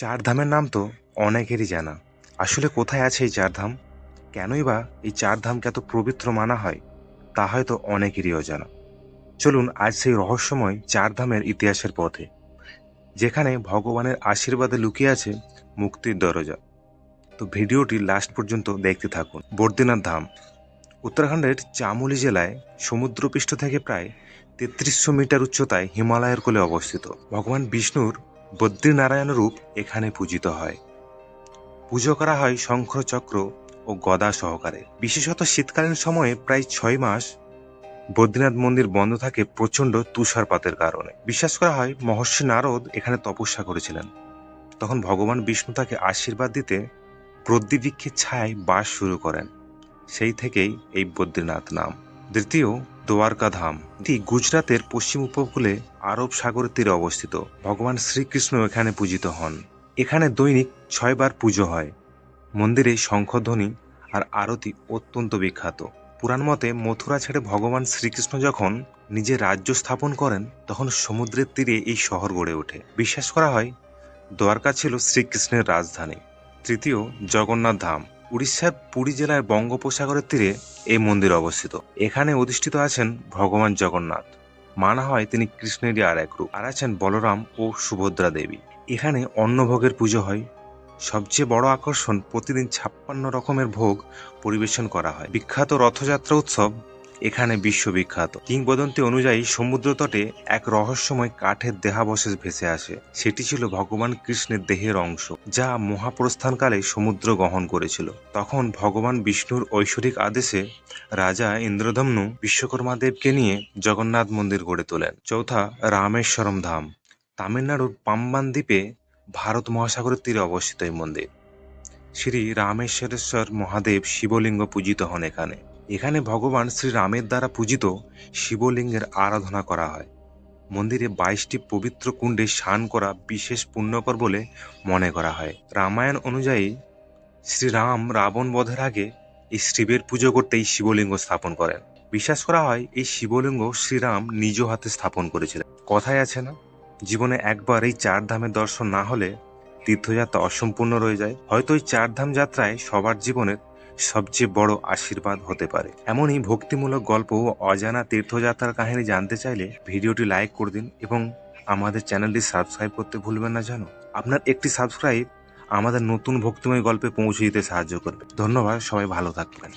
চার ধামের নাম তো অনেকেরই জানা। আসলে কোথায় আছে এই চার ধাম? কেনই বা এই চার ধামকে এত পবিত্র মানা হয়, তা হয়তো অনেকেরই অজানা। চলুন আজ সেই রহস্যময় চার ধামের ইতিহাসের পথে, যেখানে ভগবানের আশীর্বাদে লুকিয়ে আছে মুক্তির দরজা। তো ভিডিওটি লাস্ট পর্যন্ত দেখতে থাকুন। বদ্রীনাথ ধাম উত্তরাখণ্ডের চামোলি জেলায় সমুদ্রপৃষ্ঠ থেকে প্রায় ৩৩০০ মিটার উচ্চতায় হিমালয়ের কোলে অবস্থিত। ভগবান বিষ্ণুর বদ্রীনারায়ণ রূপ এখানে পূজিত হয়। পুজো করা হয় শঙ্খ চক্র ও গদা সহকারে। বিশেষত শীতকালীন সময়ে প্রায় 6 মাস বদ্রীনাথ মন্দির বন্ধ থাকে প্রচণ্ড তুষারপাতের কারণে। বিশ্বাস করা হয় মহর্ষি নারদ এখানে তপস্যা করেছিলেন। তখন ভগবান বিষ্ণু তাকে আশীর্বাদ দিতে বদ্রীবৃক্ষের ছায়ায় বাস শুরু করেন। সেই থেকেই এই বদ্রীনাথ নাম। দ্বিতীয়, দ্বারকা ধাম। এটি গুজরাতের পশ্চিম উপকূলে আরব সাগরের তীরে অবস্থিত। ভগবান শ্রীকৃষ্ণ এখানে পূজিত হন। এখানে দৈনিক 6 বার পুজো হয়। মন্দিরে শঙ্খধ্বনি আর আরতি অত্যন্ত বিখ্যাত। পুরাণ মতে মথুরা ছেড়ে ভগবান শ্রীকৃষ্ণ যখন নিজের রাজ্য স্থাপন করেন, তখন সমুদ্রের তীরে এই শহর গড়ে ওঠে। বিশ্বাস করা হয় দ্বারকা ছিল শ্রীকৃষ্ণের রাজধানী। তৃতীয়, জগন্নাথ ধাম। উড়িষ্যার পুরী জেলার বঙ্গোপসাগরের তীরে এই মন্দির অবস্থিত। এখানে অধিষ্ঠিত আছেন ভগবান জগন্নাথ। মানা হয় তিনি কৃষ্ণেরই আর এক রূপ। আর আছেন বলরাম ও সুভদ্রা দেবী। এখানে অন্নভোগের পুজো হয়। সবচেয়ে বড় আকর্ষণ, প্রতিদিন 56 রকমের ভোগ পরিবেশন করা হয়। বিখ্যাত রথযাত্রা উৎসব এখানে বিশ্ববিখ্যাত। কিংবদন্তি অনুযায়ী সমুদ্র তটে এক রহস্যময় কাঠের দেহাবশেষ ভেসে আসে। সেটি ছিল ভগবান কৃষ্ণের দেহের অংশ, যা মহাপ্রস্থানকালে সমুদ্র গ্রহণ করেছিল। তখন ভগবান বিষ্ণুর ঐশ্বরিক আদেশে রাজা ইন্দ্রদম্নু বিশ্বকর্মা দেবকে নিয়ে জগন্নাথ মন্দির গড়ে তোলেন। চৌথা, রামেশ্বরম ধাম। তামিলনাড়ুর পাম্বান দ্বীপে ভারত মহাসাগরের তীরে অবস্থিত এই মন্দির। শ্রী রামেশ্বরেশ্বর মহাদেব শিবলিঙ্গ পূজিত হন এখানে। এখানে ভগবান শ্রী রামের দ্বারা পূজিত শিবলিঙ্গের আরাধনা করা হয়। মন্দিরে 22টি পবিত্র কুণ্ডে স্নান করা বিশেষ পুণ্যকর বলে মনে করা হয়। রামায়ণ অনুযায়ী শ্রীরাম রাবণ বধের আগে এই শিবের পুজো করতে এই শিবলিঙ্গ স্থাপন করেন। বিশ্বাস করা হয় এই শিবলিঙ্গ শ্রীরাম নিজ হাতে স্থাপন করেছিলেন। কথায় আছে না, জীবনে একবার এই চার ধামের দর্শন না হলে তীর্থযাত্রা অসম্পূর্ণ রয়ে যায়। হয়তো এই চার ধাম যাত্রায় সবার জীবনের সবচেয়ে বড় আশীর্বাদ হতে পারে। এমনই ভক্তিমূলক গল্প ও অজানা তীর্থযাত্রার কাহিনী জানতে চাইলে ভিডিওটি লাইক করে দিন এবং আমাদের চ্যানেলটি সাবস্ক্রাইব করতে ভুলবেন না যেন। আপনার একটি সাবস্ক্রাইব আমাদের নতুন ভক্তিময় গল্পে পৌঁছে দিতে সাহায্য করবে। ধন্যবাদ, সবাই ভালো থাকবেন।